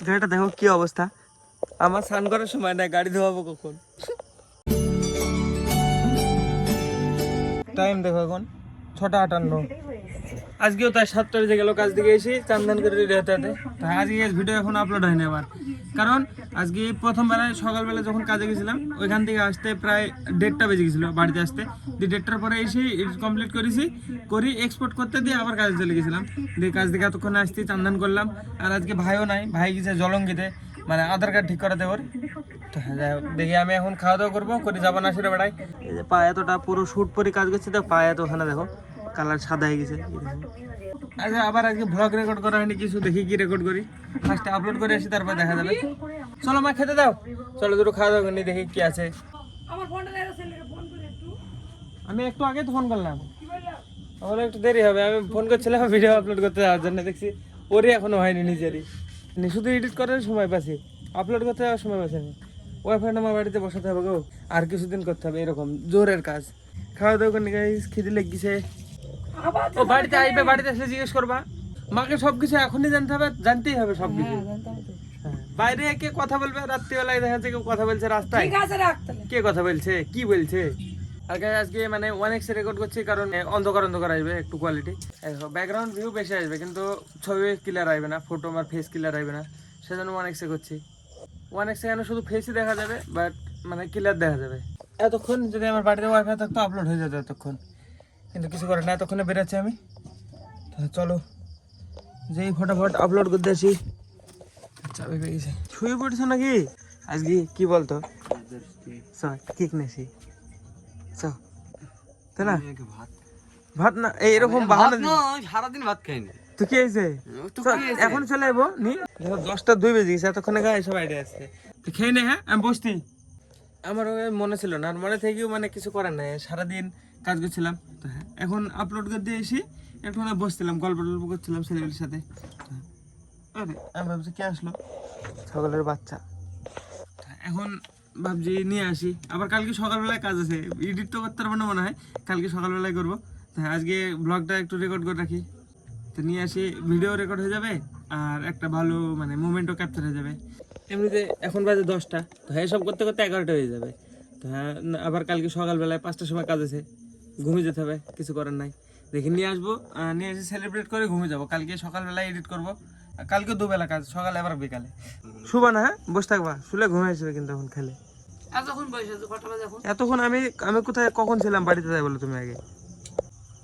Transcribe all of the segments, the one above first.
গাড়িটা দেখো কি অবস্থা। আমার স্নান করার সময় নাই, গাড়ি ধোয়াবো কখন? টাইম দেখো এখন 6:58। আজকেও তাই 7টা বেজে গেল কাজ দিকে এসে চান করে রেডি হতে হতে। তাই আজকে ভিডিও এখন আপলোড হয়নি আমার, কারণ আজকে প্রথমবেলায় সকালবেলা যখন কাজে গেছিলাম ওইখান থেকে আসতে প্রায় 1:30টা বেজে গেছিলো বাড়িতে আসতে। দিয়ে 1:30টার পরে এসে এডিট কমপ্লিট করি এক্সপোর্ট করতে দিয়ে আবার কাজে চলে গেছিলাম। দিয়ে কাজ থেকে এতক্ষণে আসতে চান করলাম। আর আজকে ভাইও নাই, ভাই গেছে জলঙ্গিতে, মানে আধার কার্ড ঠিক করাতে ওর। তো যাই হোক, দেখি আমি এখন খাওয়া দাওয়া করবো, করে যাবো না সেটা বেড়াই। এই যে পা এতটা পুরো শ্যুট পরে কাজ করছি, তো পা এত ওখানে দেখো কালার সাদা হয়ে গেছে। আচ্ছা, আবার আজকে ব্লগ রেকর্ড করা হয়নি কিছু, দেখি কি রেকর্ড করি। ফার্স্টে আপলোড করে আসি, তারপর দেখা যাবে। চলো মা খেতে দাও, চলো দুটো খাওয়া দাওয়া করি, দেখি কি আছে। আমি একটু আগে তো ফোন করলাম, আমার একটু দেরি হবে। আমি ফোন করছিলাম ভিডিও আপলোড করতে যাওয়ার জন্য, দেখছি ওরই এখনো হয়নি নিজেরই। শুধু এডিট করার সময় পাচ্ছি, আপলোড করতে যাওয়ার সময় পাচ্ছি। ওয়াইফাই আমার বাড়িতে বসাতে হবে গো, আর কিছুদিন করতে হবে এরকম জোরের কাজ। খাওয়া দাওয়া করে গাইস, খিদে লেগেছে। ও বাড়িতে আইবে, বাড়িতে এসে জিজ্ঞেস করবা মাকে সবকিছু এখনই জানতে হবে, জানতেই হবে সবকিছু। বাইরে কে কথা বলবে, রাত্রিবেলায় দেখা যাচ্ছে কেউ কথা বলছে রাস্তায়, কে কথা বলছে কি বলছে। আর আজকে মানে 1x রেকর্ড করছি, কারণ অন্ধকার অন্ধকার আসবে, একটু কোয়ালিটি ব্যাকগ্রাউন্ড ভিউ বেশি আসবে, কিন্তু ছবি ক্লিয়ার আসবে না, ফটো আমার ফেস ক্লিয়ার আসবে না, সেজন্য 1x করছি। 1x কেন শুধু ফেসই দেখা যাবে, বাট মানে ক্লিয়ার দেখা যাবে। এতক্ষণ যদি আমার বাড়িতে ওয়াইফাই থাকতো আপলোড হয়ে যেত এতক্ষণ, কিন্তু কিছু করে না, এতক্ষণে বেরোচ্ছি আমি। চলো যেই ফটাফট আপলোড করতে আসি। চাবি পেয়ে গেছে। শুয়ে পড়ছো নাকি আজকে? কি বলতো কেক নেছি তাই না? ভাত না এরকম বাহানা, সারাদিন ভাত খাইনি। তো কি হয়েছে? এখন চলে যাবো নি, 10:02 বেজে গেছে, এতক্ষণে গায়ে সব আইডিয়া আসছে। তো খেয়ে নে, হ্যাঁ আমি বসতি। আমার মনে ছিল না, আর মনে থেকেও মানে কিছু করার নাই, সারাদিন কাজ করছিলাম। তো হ্যাঁ, এখন আপলোড করতে এসে একটু বসছিলাম, গল্প টল্প করছিলাম ছেলেগুলির সাথে। আরে আমি ভাবছি কে আসলো, ছাগলের বাচ্চা। এখন ভাবছি নিয়ে আসি, আবার কালকে সকালবেলায় কাজ আছে, এডিট তো করতে পারবো না মনে হয়, কালকে সকালবেলায় করবো। হ্যাঁ, আজকে ব্লগটা একটু রেকর্ড করে রাখি, তো নিয়ে আসি, ভিডিও রেকর্ড হয়ে যাবে, আর একটা ভালো মানে মোমেন্টও ক্যাপচার হয়ে যাবে। এমনিতে এখন বাজে 10টা, তো হ্যাঁ সব করতে করতে 11টা হয়ে যাবে। তো হ্যাঁ, আবার কালকে সকালবেলায় 5টার সময় কাজ আছে, ঘুমিয়ে যেতে হবে, কিছু করার নাই। দেখি নিয়ে আসবো, নিয়ে এসে সেলিব্রেট করে ঘুমিয়ে যাবো। কালকে সকালবেলায় এডিট করবো, কালকে দুবেলা কাজ, সকালে আবার বিকালে। শুবা না, হ্যাঁ বসে থাকবা, শুলে ঘুমে আসবে কিন্তু এখন খেলে। এতক্ষণ আমি আমি কোথায় কখন ছিলাম বাড়িতে, যাই বলো তুমি আগে?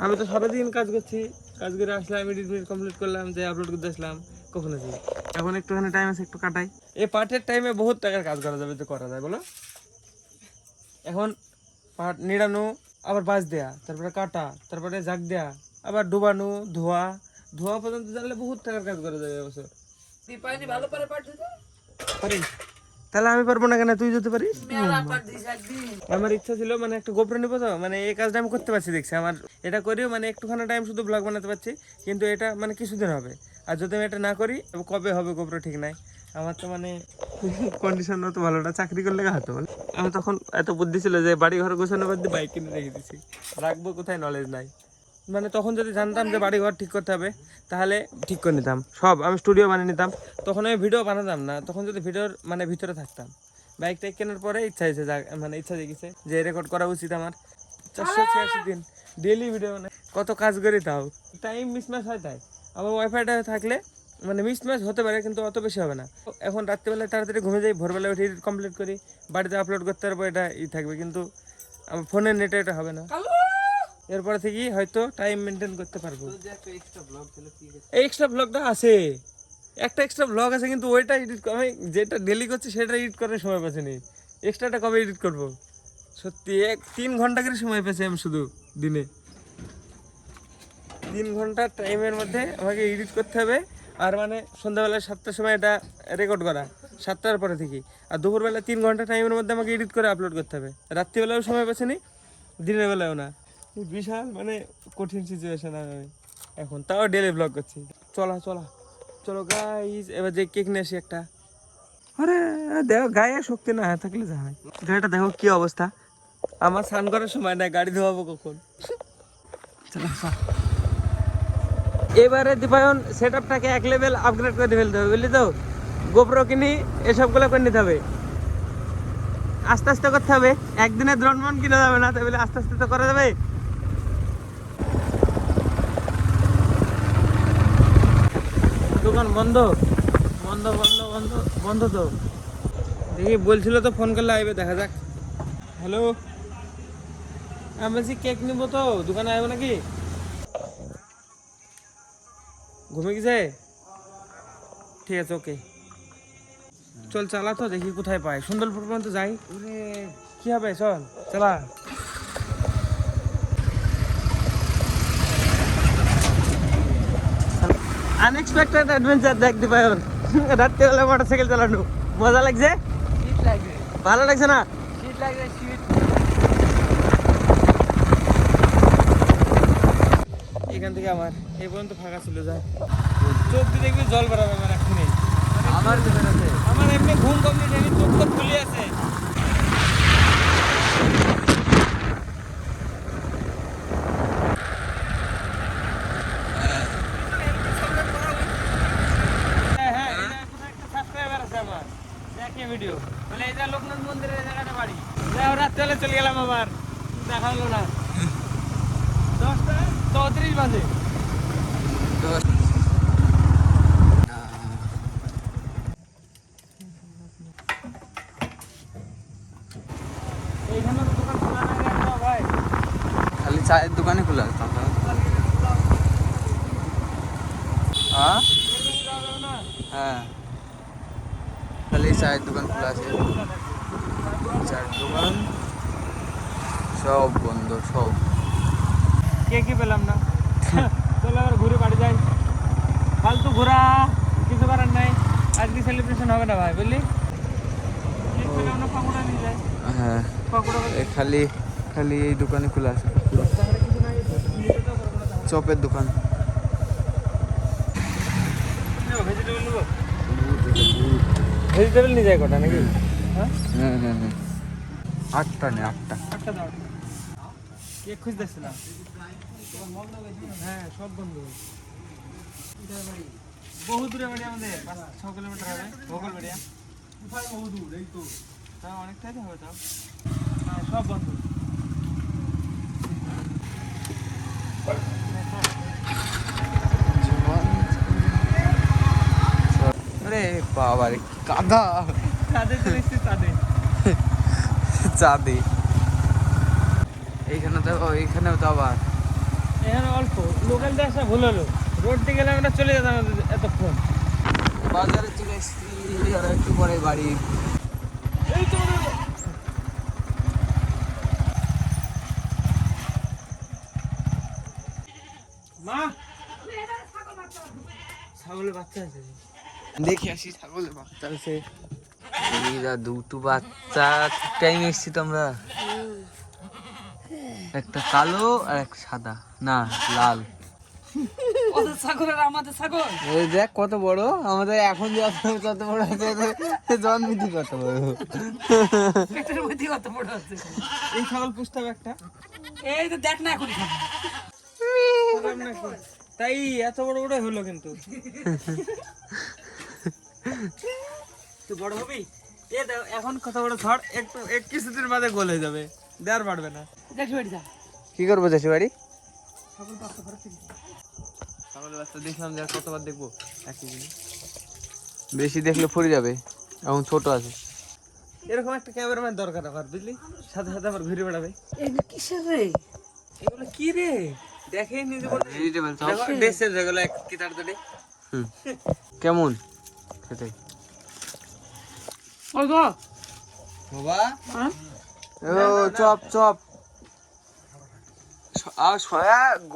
আমি তো সারাদিন কাজ করছি, কাজ করে আসলাম, এডিট কমপ্লিট করলাম, যে আপলোড করতে আসলাম, কখন আছি। এখন একটুখানি টাইম আছে, একটু কাটাই। এই পার্টের টাইমে বহুত টাকার কাজ করা যাবে, তো করা যায় বলো। এখন পাট নিড়ানো, আবার বাঁশ দেয়া, তারপরে কাটা, তারপরে জাগ দেয়া, আবার ডুবানো, ধোয়া ধোয়া পর্যন্ত জানলে বহুত টাকার কাজ করা যাবে এবছর। পারিস? তাহলে আমি পারবো না কেন, তুই যেতে পারিস? আমার ইচ্ছা ছিল মানে একটা গোপ্রো নিবো, তো মানে এই কাজটা আমি করতে পারছি দেখছি। আমার এটা করেও মানে একটুখানি টাইম শুধু ব্লগ বানাতে পারছি, কিন্তু এটা মানে কিছুদিন হবে। আর যদি আমি এটা না করি, কবে হবে গোপ্রো ঠিক নাই। আমার তো মানে কন্ডিশন তো ভালো না, চাকরি করলে হতো। আমি তখন এত বুদ্ধি ছিল যে বাড়ি ঘর গোছানো বাদ দিয়ে বাইক কিনে রেখে দিছি, রাখবো কোথায় নলেজ নাই। মানে তখন যদি জানতাম যে বাড়ি ঘর ঠিক করতে হবে, তাহলে ঠিক করে নিতাম সব, আমি স্টুডিও বানিয়ে নিতাম। তখন আমি ভিডিও বানাতাম না, তখন যদি ভিডিওর মানে ভিতরে থাকতাম। বাইক টাইক কেনার পরে ইচ্ছা হয়েছে, মানে ইচ্ছা জেগেছে যে রেকর্ড করা উচিত আমার। 486 দিন ডেইলি ভিডিও, মানে কত কাজ করি, তাও টাইম মিসম্যাচ হয়। তাই আবার ওয়াইফাইটা থাকলে মানে মিসম্যাচ হতে পারে, কিন্তু অত বেশি হবে না। এখন রাত্রিবেলায় তাড়াতাড়ি ঘুমে যাই, ভোরবেলা উঠে এডিট কমপ্লিট করি, বাড়িতে আপলোড করতে পারবো, এটা থাকবে। কিন্তু আমার ফোনের নেটে এটা হবে না, এরপরে থেকে হয়তো টাইম মেনটেন করতে পারবো। এই এক্সট্রা ব্লগটা আছে, একটা এক্সট্রা ব্লগ আছে, কিন্তু ওইটা এডিট আমি যেটা ডেলি করছি সেটা এডিট করার সময় পাচ্ছি নি। এক্সট্রাটা কবে এডিট করবো? সত্যি 3 ঘন্টা করে সময় পেয়েছি আমি শুধু দিনে। 3 ঘন্টা টাইমের মধ্যে আমাকে এডিট করতে হবে। আর মানে সন্ধ্যাবেলা 7টার সময় এটা রেকর্ড করা, 7টার পরে থেকে। আর দুপুরবেলা 3 ঘন্টা টাইমের মধ্যে আমাকে এডিট করে আপলোড করতে হবে। রাত্রিবেলাও সময় পাচ্ছি নি, দিনের বেলাও না। বিশাল মানে কঠিন সিচুয়েশন আমি এখন, তাও ডেলি ব্লগ করছি। চলো গাইস, এবার যে কেক নিয়ে আসি একটা। আরে দেখো গায়ে শক্তি না থাকলে যা হয়। গাড়িটা দেখো কি অবস্থা, আমার স্নান করার সময় নাই, গাড়ি ধোয়াবো কখন? চলো এবারে দীপায়ন সেট আপটাকে 1 লেভেল আপগ্রেড করে ফেলতে হবে, বুঝলি তো? গোপ্রো কিনি, এসবগুলো করে নিতে হবে। আস্তে আস্তে করতে হবে, একদিনে দ্রোণ মন কিনা যাবে না, তাই বলে আস্তে আস্তে তো করা যাবে। দোকান বন্ধ বন্ধ বন্ধ বন্ধ বন্ধ তো দেখি, বলছিল তো ফোন করলে আইবে, দেখা যাক। হ্যালো, আমি বলছি কেক নিবো তো, দোকানে আইবো নাকি? ঘুমে গেছে? ঠিক আছে, ওকে চল চালা তো, দেখি কোথায় পাই। সুন্দরপুর পর্যন্ত যাই, কি হবে, চল চালা। আনএক্সপেক্টেড অ্যাডভেঞ্চার দেখতে পাই। ওর রাত্রিবেলা মোটরসাইকেল চালানো মজা লাগছে, ভালো লাগছে না? এখান থেকে আমার এই পর্যন্ত ফাঁকা ছিল, যায় চোখ দিয়ে দেখবি জল বেড়াবে আমার এক্ষুনি। আমার এমনি ঘুম কমপ্লিট হয়নি, চোখ তো খুলে আছে। ভিডিও মানে এই যে লোকনাথ মন্দিরের জায়গাটা বাড়ি, রাত্রে চলে গেলাম, আবার দেখা হলো না। 10:34 বাজে। এইখানে তো দোকান খোলা নাই ভাই, খালি চায়ের দোকানে খোলা আছে। হ্যাঁ, খালি চায়ের দোকান খোলা আছে, চায়ের দোকান সব বন্ধ, সব। কি পেলাম না। চলো আবার ঘুরে বাড়ি যাই, ফালতু ঘোরা কিছু করার নাই। আজকে সেলিব্রেশন হবে না ভাই, বুঝলি? পাকুড়া নিয়ে যাই। হ্যাঁ, খালি খালি এই দোকানে খোলা আছে, চপের দোকান। ভেজিটেবল নিয়ে যায় কটা নাকি? হ্যাঁ হ্যাঁ হ্যাঁ, 8টা নেই, 8টা। কেক খুঁজতেছিলাম, হ্যাঁ সব বন্ধ। বহু দূরে বাড়ি আমাদের, 5-6 কিলোমিটার হবে ভোগলবাড়িয়া। বহু দূর, এই তো তাও অনেকটাই তো হবে, তাও হ্যাঁ সব বন্ধ। আরে বাবা রে, কি কাদা! চাঁদে চলে এসছি, চাঁদে এইখানেও তো আবার এখানে অল্প লোকাল দিয়ে আসা ভুল হলো, রোড দিয়ে গেলে আমরা চলে যেতাম এতক্ষণ। বাজারে চলে এসেছি, আর একটু পরে বাড়ি। এই তো মা, ছাগলের বাচ্চা আছে, দেখি আসি ছাগলের বাচ্চা আছে। দুটো বাচ্চা টাইম এসছি তো আমরা, একটা কালো আর একটা সাদা, না লাল। ওদের ছাগল আর আমাদের ছাগল, এই দেখ কত বড় আমাদের, এখন যত বড় আছে, জন্মিতি কত বড়, পেটের মধ্যে কত বড় আছে। এই ছাগল পুষতে হবে একটা। এই তো দেখ না এখনই খাবো। খারাপ নাকি? তাই এত বড় বড় হলো কিন্তু। তুই বড় হবি, এ দেখ এখন কত বড় ঝড়, একটু কিছুদিন বাদে গোল হয়ে যাবে, দেওয়ার পারবে না। দেখি বাড়ি যা, কি করবো দেশে বাড়ি? ছাগল বাচ্চা ঘরে থেকে ছাগলের বাচ্চা দেখলাম যে আর কতবার দেখবো একই জিনিস। বেশি দেখলে ফুরে যাবে, এখন ছোট আছে। এরকম একটা ক্যামেরাম্যান দরকার আমার, বুঝলি? সাথে সাথে আমার ঘুরে বেড়াবে। এগুলো কিসের রে? এগুলো কি রে? দেখে নিজে ভেজিটেবল চপ। দেখো ডেসের যেগুলো এক কি তাড়াতাড়ি। কেমন খেতে? ওই গো বাবা, হ্যাঁ ও চপ চপ।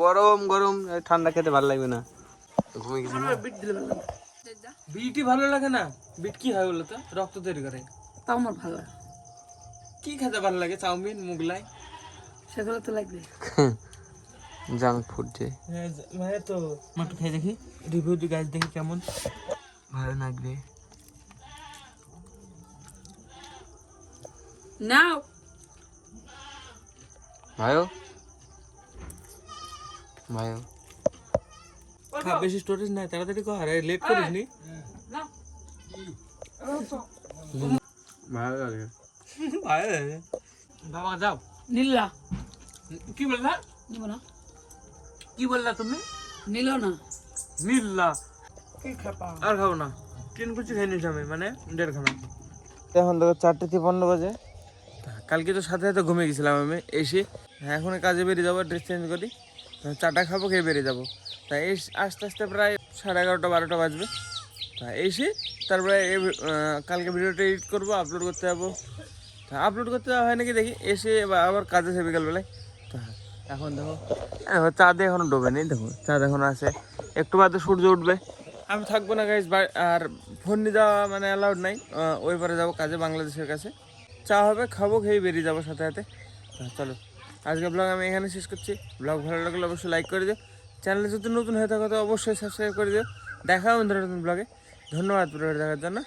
গরম গরম, ঠান্ডা খেতে ভালো লাগবে না। ঘুমিয়ে গেছি না। বিট দিলে ভালো লাগে। বিটই ভালো লাগে না? বিট কি হয় বলো তো? রক্ত তৈরি করে। তাও আমার ভালো লাগে, কি খেতে ভালো লাগে? চাউমিন, মুগলাই, সেগুলো তো লাগবে। জাঙ্ক ফুড যে হ্যাঁ তো একটু খেয়ে দেখি, রিভিউ দি গাইস, দেখি কেমন। ভালো লাগবে। নাও ভাইও ভাইও বেশি স্টোরেজ নাই, তাড়াতাড়ি কর, লেট করিস নি। নাও ভালো লাগে। ভালো লাগে। বাবা যাও। নীলা কি বললা? নিব না, কি বললা তুমি? নিল না। মিল্লা। কি খাবা? আর খাবো না, 3 কুচি খেয়ে নিয়েছি আমি, মানে 1.5 খানা। এখন দেখো 4:53 বাজে। কালকে তো সাথে সাথে ঘুমিয়ে গেছিলাম আমি এসে। এখন কাজে বেরিয়ে যাবো, ড্রেস চেঞ্জ করি, চাটা খাবো, খেয়ে বেরিয়ে যাবো। তাই আস্তে আস্তে প্রায় 11:30-12টা বাজবে। তা এসে তারপরে কালকে ভিডিওটা এডিট করবো, আপলোড করতে যাবো। তা আপলোড করতে যাওয়া হয় নাকি দেখি, এসে আবার কাজে আছে বিকালবেলায়। তা এখন দেখো চাঁদে এখনো ডোবে নেই, দেখো চাঁদ এখনো আছে, একটু বাদে সূর্য উঠবে। আমি থাকবো না গাইজ, আর ফোন নিয়ে যাওয়া মানে অ্যালাউড নাই। ওই পারে যাবো কাজে, বাংলাদেশের কাছে। চা হবে, খাবো, খেয়ে বেরিয়ে যাবো সাথে সাথে। চলো আজকে ব্লগ আমি এখানে শেষ করছি। ব্লগ ভালো লাগলে অবশ্যই লাইক করে দিও, চ্যানেলে যদি নতুন হয়ে থাকো তো অবশ্যই সাবস্ক্রাইব করে দিও। দেখা হবে নতুন ব্লগে। ধন্যবাদ পুরো দেখার জন্য।